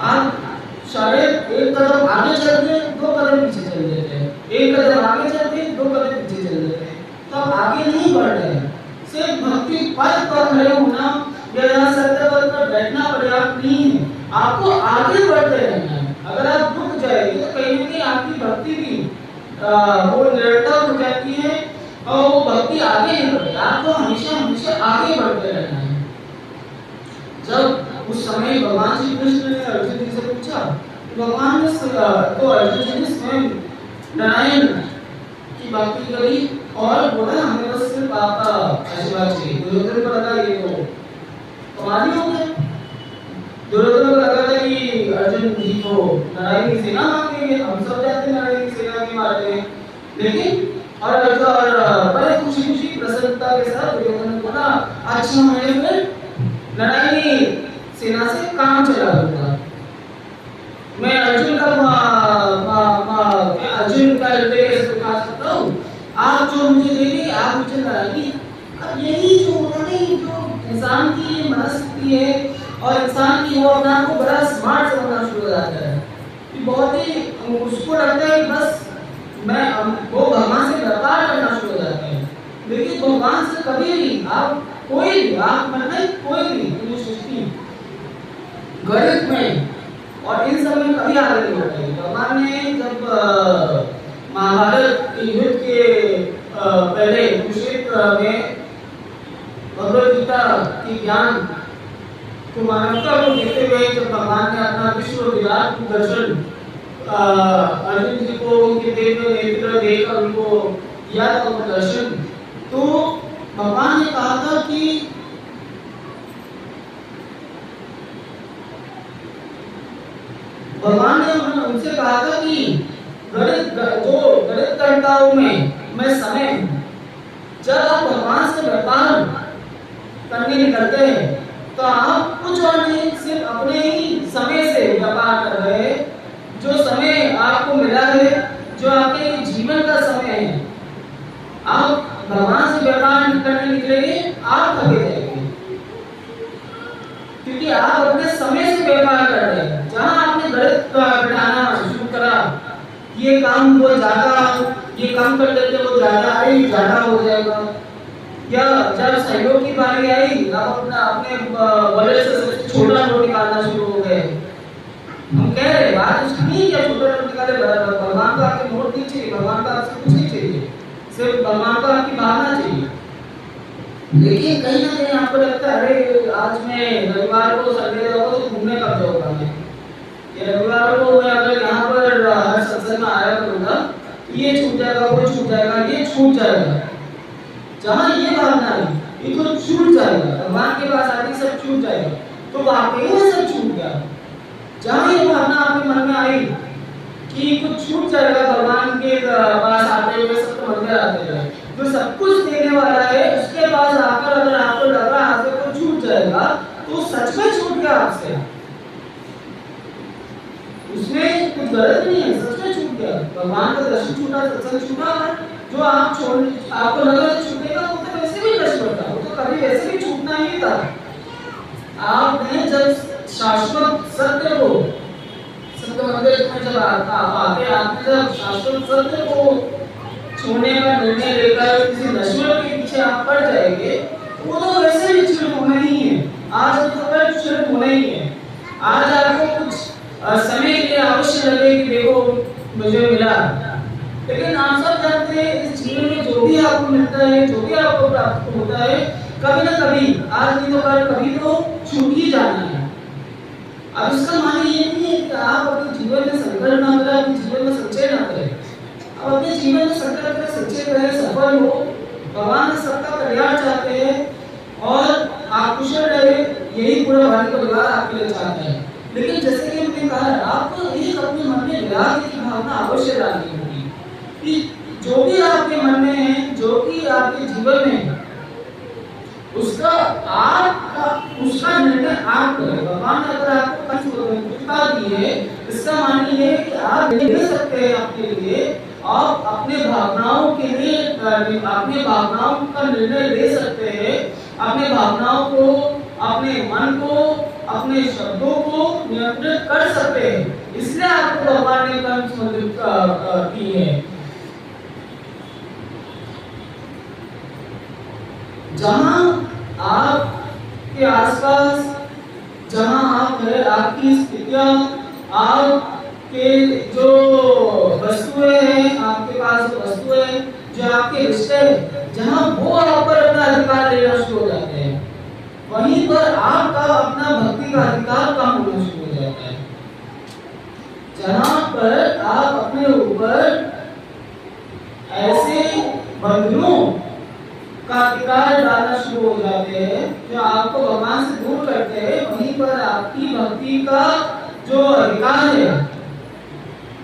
आप शायद एक कदम आगे चल के 2 कदम पीछे चल देते हैं, एक कदम आगे चल के 2 कदम पीछे चल देते हैं, तो आप आगे नहीं बढ़ रहे हैं। सिर्फ भक्ति पथ पर खड़े होना या यहाँ सत्य पथ पर बैठना पर्याप्त नहीं है, आपको आगे बढ़ते रहना है। अगर आप रुक जाएंगे तो कहीं ना कहीं आपकी भक्ति भी वो निरर्थक हो जाती है और वो भक्ति आगे नहीं बढ़ती। आपको हमेशा हमेशा आगे बढ़ते रहना है। जब उस समय भगवान श्री कृष्ण ने अर्जुन जी से पूछा, भगवान ने तो अर्जुन जी ने स्वयं नारायण की भक्ति करी और बोला हमें बस सिर्फ आपका आशीर्वाद चाहिए। दुर्योधन को लगा ये तो कमाल ही हो गया। दुर्योधन को लगा था कि अर्जुन जी को नारायण की सेना मांगेंगे, हम सब जाते नारायण की सेना के मारते, लेकिन और बड़े खुशी खुशी प्रसन्नता के साथ दुर्योधन ने बोला अच्छा मैं फिर नारायण की सेना से काम चला लूंगा, मैं अर्जुन का अर्जुन का हृदय सुखा सकता हूँ, आप जो मुझे देंगे आप मुझे नारायणी। अब यही जो उन्होंने जो इंसान की मनस्थिति है और इंसान की वो अपना को बड़ा स्मार्ट समझना शुरू हो जाता है कि बहुत ही उसको लगता है बस मैं वो भगवान से व्यापार करना शुरू हो जाता है। लेकिन भगवान से कभी भी आप कोई भी आप मतलब कोई भी सृष्टि गणित में और इन सब में कभी आगे नहीं बढ़े। भगवान ने जब महाभारत के युद्ध के पहले कुरुक्षेत्र में भगवद गीता के ज्ञान को मानवता को देते हुए जब भगवान ने अपना विश्व विराट दर्शन अर्जुन जी को उनके दिव्य नेत्र देकर उनको दिया था वो दर्शन, तो भगवान ने कहा था कि भगवान ने उनसे कहा था कि गणित कर्ताओं में मैं समय हूं। जब आप भगवान से व्यापार करने निकलते हैं तो आप कुछ और नहीं सिर्फ अपने ही समय से व्यापार कर रहे हैं। जो समय आपको मिला है, जो आपके जीवन का समय है, आप भगवान से व्यापार करने निकलेंगे आप थके जाएंगे, क्योंकि आप अपने समय से व्यापार कर रहे हैं। जहां आपने गणित बढ़ाना शुरू करा, ये काम वो ज्यादा, ये कम कर देते वो ज्यादा हो जाएगा, या जब सहयोग की बारी आई आप अपने बड़े से छोटा नोट निकालना शुरू हो गए। हम कह रहे बात उसकी नहीं है छोटा नोट निकाले, भगवान को आपके नोट नहीं चाहिए, भगवान को आपसे कुछ नहीं चाहिए, सिर्फ भगवान को आपकी भावना चाहिए। लेकिन कहीं ना कहीं आपको लगता है अरे आज मैं रविवार को संडे को तो घूमने कब जाऊंगा, मैं ये रविवार को मैं अगर यहाँ पर हर सत्संग में आया करूंगा ये छूट जाएगा, वो छूट जाएगा, ये छूट जाएगा। जहाँ ये भावना है ये तो छूट जाएगा, भगवान के पास आके सब छूट जाएगा, तो वाकई में सब छूट गया। जहाँ ये भावना आपके मन में आई कि कुछ छूट जाएगा भगवान के पास आते हुए, सब तो मंदिर आते हुए, जो सब कुछ देने वाला है उसके पास आकर अगर आपको लगा आपसे कुछ छूट जाएगा तो सच में छूट गया आपसे, उसमें कुछ गलत नहीं है, सच में छूट गया। भगवान का दर्शन छूटा, सत्संग छूटा, जो आप आपको लगा छूटेगा वो तो वैसे भी नष्ट होता, वो तो कभी वैसे भी छूटना ही था। आपने जब शाश्वत सत्य को सत्य मंदिर में जब आते आपने जब शाश्वत सत्य को छोड़ने का निर्णय लेकर किसी नश्वर के पीछे आप पड़ जाएंगे, वो तो वैसे भी क्षण होना ही है, आज तो कल क्षण होना ही है। आज आपको कुछ समय के लिए अवश्य लगे कि देखो मुझे मिला, लेकिन आप सब जानते हैं इस जीवन में जो भी आपको मिलता है, जो भी आपको प्राप्त होता है, कभी ना कभी आज नहीं तो कल कभी तो छूट ही जाना है। अब इसका माने ये नहीं है कि आप अपने जीवन में संघर्ष ना करें, अपने जीवन में संचय ना करें, आप अपने जीवन में संघर्ष करें, संचय करें, सफल हो, भगवान सबका कल्याण चाहते हैं और आप कुशल रहे, यही पूरा भारत का परिवार आपके लिए चाहता है। लेकिन जैसे कि हमने कहा आपको एक अपने मन में विराग की भावना अवश्य लानी होगी कि जो भी आपके मन में है, जो भी आपके जीवन में है, उसका निर्णय आप करें। भगवान ने अगर आपको कृपा दी है, इसका मानी है कि आप ले सकते हैं अपने लिए, आप अपने भावनाओं के लिए अपने भावनाओं का निर्णय ले सकते हैं, अपने भावनाओं को, अपने मन को, अपने शब्दों को नियंत्रित कर सकते हैं, इसलिए आपको भगवान ने कर्म संबंधित की है। जहां आपके आसपास जहां आप है, आपकी स्थितियां, आपके जो वस्तुएं हैं, आपके पास जो वस्तुएं, जो आपके रिश्ते, जहां वो आप पर अपना अधिकार लेना शुरू हो जाते हैं, वहीं पर आपका अपना भक्ति का अधिकार कम होना शुरू हो जाता है। जहां पर आप अपने ऊपर ऐसे बंधनों का अधिकार डालना शुरू हो जाते हैं जो आपको भगवान से दूर करते हैं, वहीं पर आपकी भक्ति का जो अधिकार है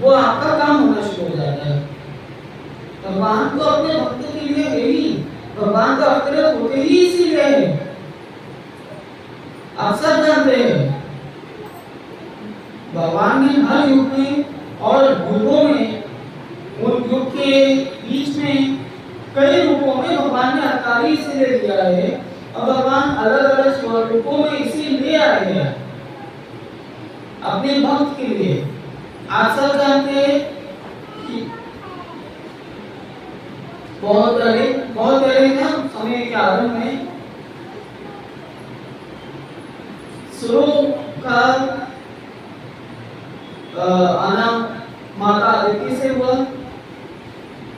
वो आपका काम होना शुरू हो जाता है। भगवान को अपने भक्तों के लिए यही, भगवान का अवतरण होते ही इसीलिए है। आप सब जानते हैं भगवान ने हर युग में और युगों में, उन युग के बीच में कई रूपों में भगवान ने अवतारी इसीलिए दिया है, और भगवान अलग अलग स्वरूपों में इसीलिए आए हैं अपने भक्त के लिए। आप सब जानते हैं कि बहुत पहले ना समय के आरंभ में सुरों का आना माता अदिति से हुआ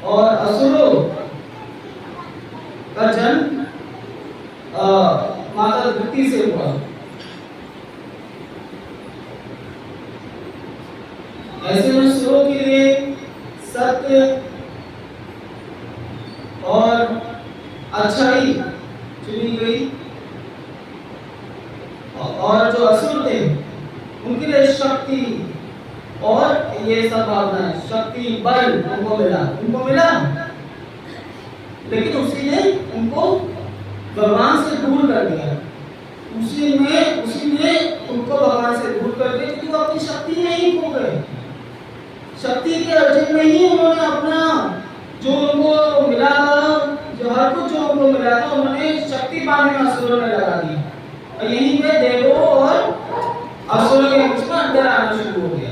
और असुरों का जन्म माता धृति से हुआ। ऐसे में सुरों के लिए सत्य और अच्छाई चुनी गई, और जो असुर थे उनके लिए शक्ति और ये सब भावनाएं, शक्ति बल उनको मिला, लेकिन उसी ने उनको भगवान से दूर कर दिया। उसी ने उनको भगवान से दूर कर दिया, क्योंकि वो अपनी शक्ति में ही खो गए। शक्ति के अर्जन में ही उन्होंने अपना जो उनको मिला था, जो हर कुछ जो उनको मिला था, उन्होंने शक्ति पाने में असुरों ने लगा दी, और यहीं पे देवों और असुरों के बीच में अंतर आना शुरू हो गया।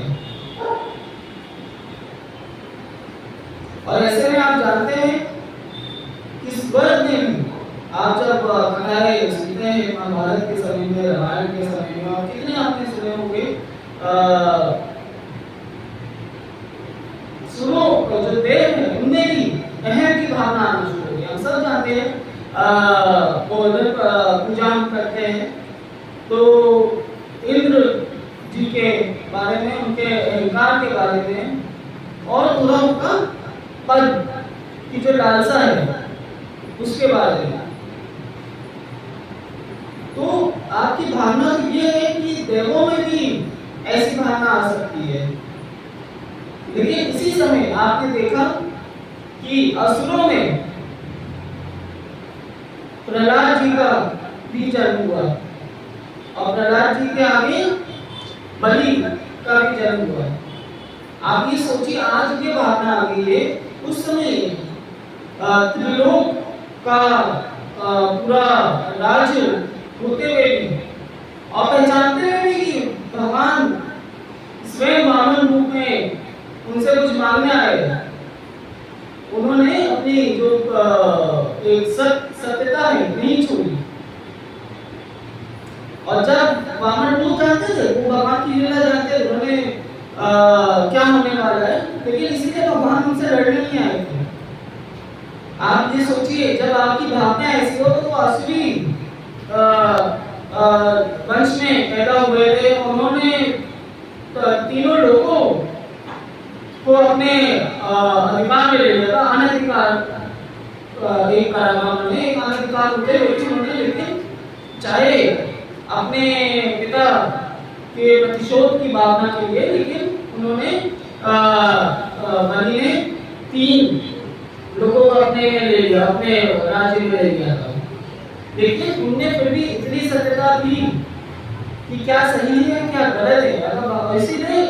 और ऐसे में आप जानते हैं कि इस वर्ग में भी आप जब कथाएं सुनते हैं महाभारत के समय में, रामायण के समय में, और कितने आपने सुने होंगे, सुनो जो देव है उनमें भी अहम की भावना आना शुरू हो गई। हम सब जानते हैं गोवर्धन पूजा हम करते हैं, तो इंद्र जी के बारे में, उनके अहंकार के बारे में, और थोड़ा उनका पद की जो लालसा है उसके बारे में। तो आपकी भावना ये है कि देवों में भी ऐसी भावना आ सकती है, लेकिन इसी समय आपने देखा कि असुरों में प्रहलाद जी का भी जन्म हुआ, और प्रहलाद जी के आगे बलि का भी जन्म हुआ। आप ये सोचिए, आज ये भावना आ गई है, उस समय त्रिलोक का पूरा राज्य होते हुए भी और पहचानते हुए भी कि भगवान स्वयं वामन रूप में उनसे कुछ मांगने आए, उन्होंने अपनी जो एक सत्यता है नहीं छोड़ी। और जब वामन रूप जानते थे, वो भगवान की लीला जानते थे, उन्होंने क्या होने वाला है, लेकिन इसीलिए भगवान उनसे लड़ने नहीं आए थे। आप ये सोचिए, जब आपकी भावना ऐसी हो तो असुरी वंश में पैदा हुए थे, उन्होंने तीनों लोगों को अपने अधिकार में ले लिया था। अनधिकार एक कारागार में एक अनधिकार होते उन्होंने, लेकिन चाहे अपने पिता के प्रतिशोध की भावना के लिए, लेकिन उन्होंने बलि ने 3 लोगों को अपने ले लिया, अपने राज्य में ले लिया था। लेकिन उनने फिर भी इतनी सत्यता थी कि क्या सही है क्या गलत है, इसीलिए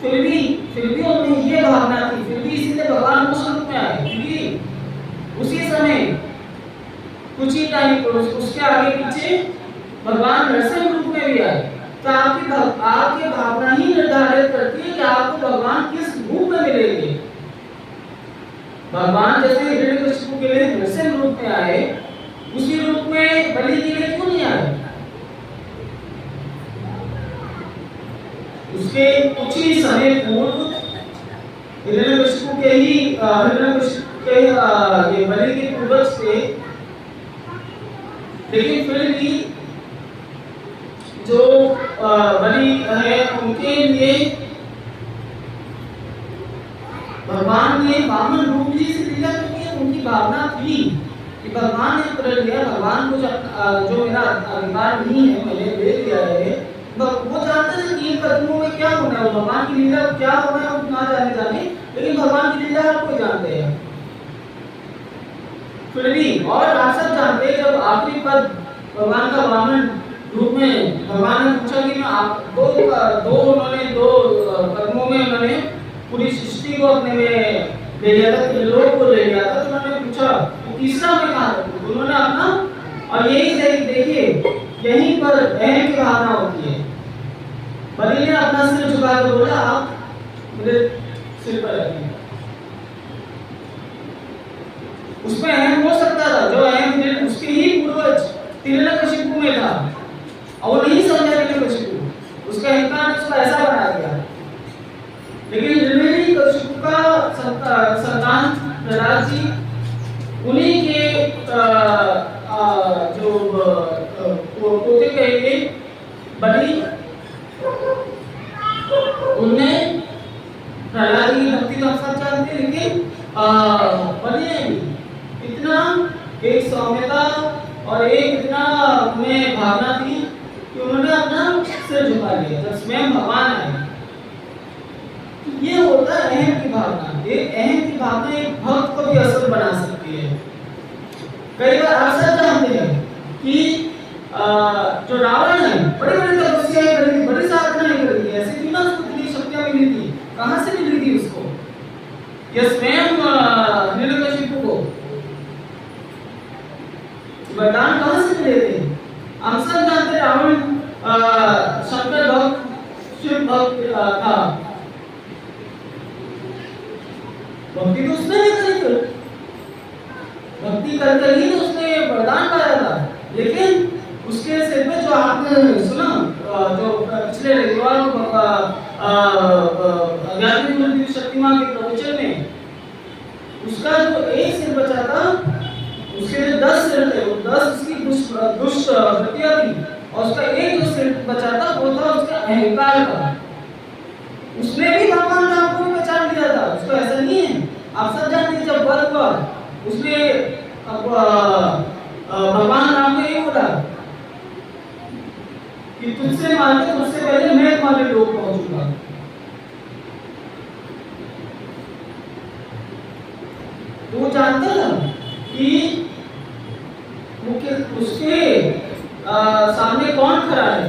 फिर भी उन्हें ये भावना थी, फिर भी इसीलिए भगवान उस रूप में आए, क्योंकि उसी समय कुछ ही टाइम उसके आगे पीछे भगवान नरसिंह रूप में भी आए। उसके कुछ ही समय पूर्व हिरण्यकशिपु के ये बलि के पूर्वज थे, लेकिन फिर भी जो बलि है उनके लिए भगवान ने वामन रूप जी से लीला की। उनकी भावना थी कि भगवान ने पकड़ लिया, भगवान को जो मेरा अधिकार नहीं है मैंने ले लिया है। वो जानते थे 3 कदमों में क्या होना है, भगवान की लीला क्या होना है वो ना जाने, लेकिन भगवान की लीला हर कोई जानते हैं। फिर भी और आप सब जानते हैं जब आखिरी पद भगवान का वामन रूप में भगवान ने पूछा कि मैं आप दो कदमों में उन्होंने पूरी सृष्टि को अपने में ले लिया था, लोग को ले लिया था। तो उन्होंने पूछा तीसरा में कहा, उन्होंने अपना, और यही देखिए यहीं पर अहम की भावना होती है। बलि ने अपना सिर झुकाकर बोला आप मेरे सिर पर रखिए। उसमें अहम हो सकता था, जो अहम उसके ही पूर्वज हिरण्यकशिपु में था और वो नहीं समझा हिरण्यकशिपु, उसका अहंकार उसको ऐसा बना दिया। लेकिन हिरण्यकशिपु का संतान प्रहलाद जी उन्हीं के जो पोते कहेंगे बलि, उनने प्रहलाद की भक्ति तो हम सब जानते हैं, लेकिन बलि ने इतना एक सौम्यता और एक इतना उनमें भावना थी कि उन्होंने अपना सिर झुका लिया जब स्वयं भगवान आए। ये होता है अहम की भावना। एक अहम की भावना एक भक्त को भी असर बना सकती है। कई बार आप सब जानते हैं कि जो रावण है बड़ी बड़ी तपस्याएं करी, बड़ी साधनाएं करी, ऐसे क्यों ना उसको इतनी शक्तियां मिली थी, कहां से मिली थी उसको? यह स्वयं हिरण्यकशिपु को वरदान कहां से मिले थे? हम सब जानते हैं रावण शंकर भक्त शिव भक्त था, भक्ति तो उसने नहीं करी, भक्ति करके ही उसने वरदान पाया था। लेकिन उसके सिर पे जो आपने सुना जो पिछले रविवार को अज्ञानी शक्तिमान के प्रवचन में, उसका जो एक सिर बचा था, उसके जो 10 सिर थे वो 10 उसकी दुष्ट वृत्तियां थी, और उसका एक जो सिर बचा था वो था उसका अहंकार का। उसने भी भगवान राम को पहचान लिया था, उसको ऐसा नहीं है। आप सब जानते हैं जब वध हुआ उसने भगवान राम को ये बोला कि तुझसे मारते तुझसे पहले मैं तुम्हारे लोग पहुंचूंगा। तो वो जानता था कि उसके सामने कौन खड़ा है,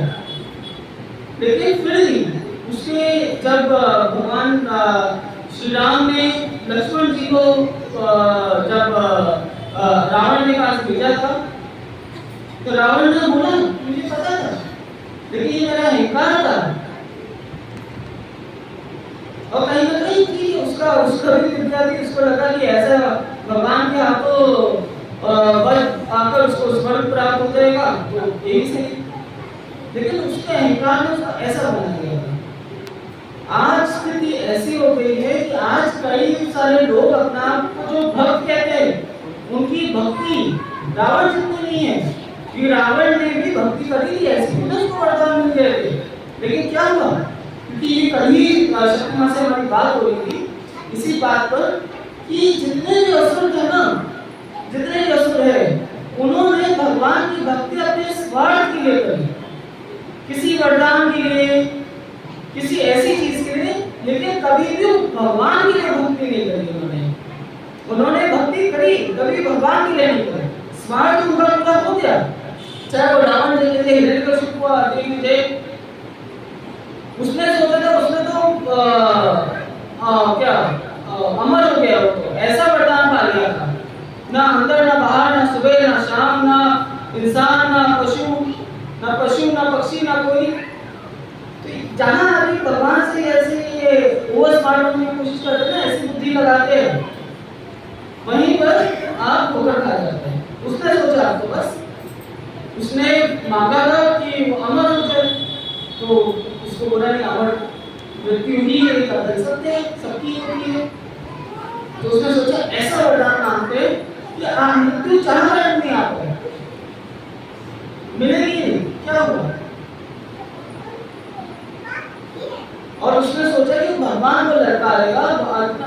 लेकिन फिर भी उसके जब भगवान श्री राम ने लक्ष्मण जी को जब रावण ने पास भेजा था, तो रावण ने बोला मुझे पता था, लेकिन ये मेरा अहंकार था। और कहीं ना कहीं कि उसका भी विद्या थी, उसको लगा कि ऐसा भगवान के हाथों आकर उसको स्वर्ग प्राप्त हो जाएगा, तो यही सही। लेकिन उसके अहंकार ने उसको ऐसा बना दिया था। आज स्थिति ऐसी हो गई है कि आज कई सारे लोग अपना आप को जो भक्त कहते हैं, उनकी भक्ति रावण जितनी नहीं है। कि रावण ने भी भक्ति करी थी, ऐसी उसको वरदान मिल गए थे, लेकिन क्या हुआ? क्योंकि ये कभी शक्तिमान से हमारी बात हो रही थी इसी बात पर कि जितने भी असुर थे ना, जितने भी असुर है, उन्होंने भगवान की भक्ति अपने स्वार्थ के लिए करी, किसी वरदान के लिए, किसी ऐसी चीज के लिए, लेकिन कभी भी भगवान के लिए भक्ति नहीं करी। उन्होंने भक्ति करी, कभी भगवान के लिए नहीं करी। स्वार्थ उनका पूरा हो गया, चाहे वो रावण जैसे हिरण्यकशिपु थे, उसने सोचा था उसने तो क्या अमर हो गया, वो तो ऐसा वरदान पा लिया था, ना अंदर ना बाहर, ना सुबह ना शाम, ना इंसान ना पशु ना पक्षी ना कोई। तो जहां अभी भगवान से ऐसे ओवर स्मार्ट होने की कोशिश करते हैं, ऐसी बुद्धि लगाते हैं, वहीं पर आप ठोकर खा जाते हैं। उसने सोचा आपको, बस उसने मांगा था कि वो अमर हो जाए, तो उसको बोला नहीं अमर मृत्यु ही एक अदल सत्य सबकी होती है। तो उसने सोचा ऐसा वरदान मांगते कि आप मृत्यु चाह रहे नहीं आपको मिलेगी नहीं, क्या हुआ? और उसने सोचा कि भगवान को ललकारेगा,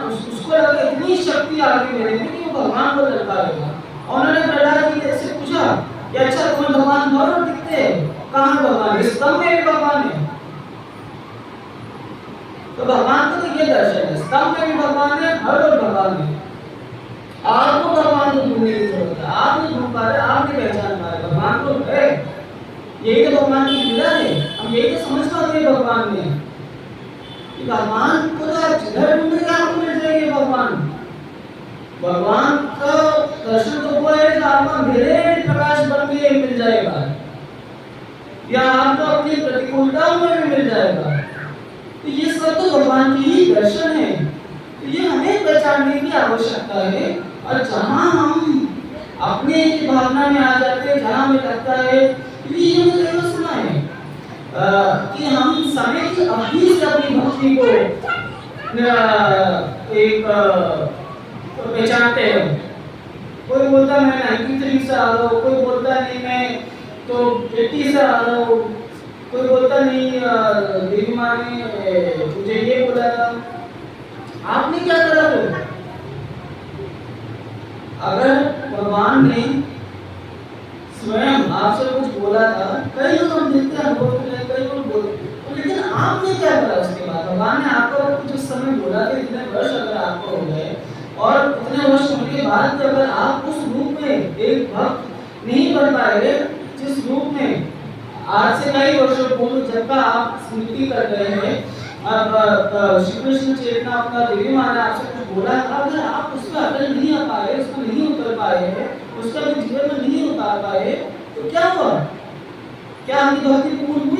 उसको लगा इतनी शक्ति आ गई मेरे में कि वो भगवान को ललकारेगा। और उन्होंने प्रहलाद जी से पूछा कि अच्छा तुम्हें भगवान और दिखते हैं, कहाँ भगवान? इस स्तंभ में भी भगवान है। तो भगवान को तो ये दर्शन है, स्तंभ में भी भगवान है, हर और भगवान है। आपको भगवान को ढूंढने की जरूरत है, आप नहीं ढूंढ पा रहे, आप नहीं पहचान पा रहे, भगवान को है। यही तो भगवान की लीला है, हम यही तो समझ पाते हैं भगवान में कि भगवान को तो आप जिधर ढूंढेंगे आपको मिल जाएंगे भगवान। भगवान का दर्शन तो वो है जो आपको अंधेरे में प्रकाश बन के मिल जाएगा, या आपको अपनी प्रतिकूलताओं में भी मिल जाएगा। तो ये सब तो भगवान की ही दर्शन है। तो ये हमें पहचानने की आवश्यकता है। और जहाँ हम अपने की भावना में आ जाते हैं, जहाँ हमें लगता है ये हमने सुना है कि हम समय की अवधि से अपनी भक्ति को एक पहचानते हैं। कोई बोलता मैं 93 से आ रहा हूँ, कोई बोलता नहीं मैं तो 80 से आ रहा हूँ, कोई बोलता नहीं देवी माँ ने मुझे ये बोला था। आपने क्या करा? अगर भगवान ने स्वयं आपसे कुछ बोला था, कई लोग हम देखते हैं अनुभव में, कई लोग बोलते, लेकिन आपने क्या करा उसके बाद? भगवान ने आपको कुछ उस समय बोला था, इतने वर्ष अगर आपको हो गए और इतने वर्ष होने के बाद अगर आप उस रूप में एक भक्त नहीं बन पाए जिस रूप में आज से कई वर्षों पूर्व जब का आप स्मृति कर रहे हैं, अब श्री कृष्ण चेतना अपना देवी माँ ने आपसे कुछ बोला, अगर आप उसमें अकल नहीं आ पाए, उसमें नहीं उतर पाए, उसका भी जीवन में नहीं उतार पाए, तो क्या हुआ? क्या आपकी भक्ति पूर्ण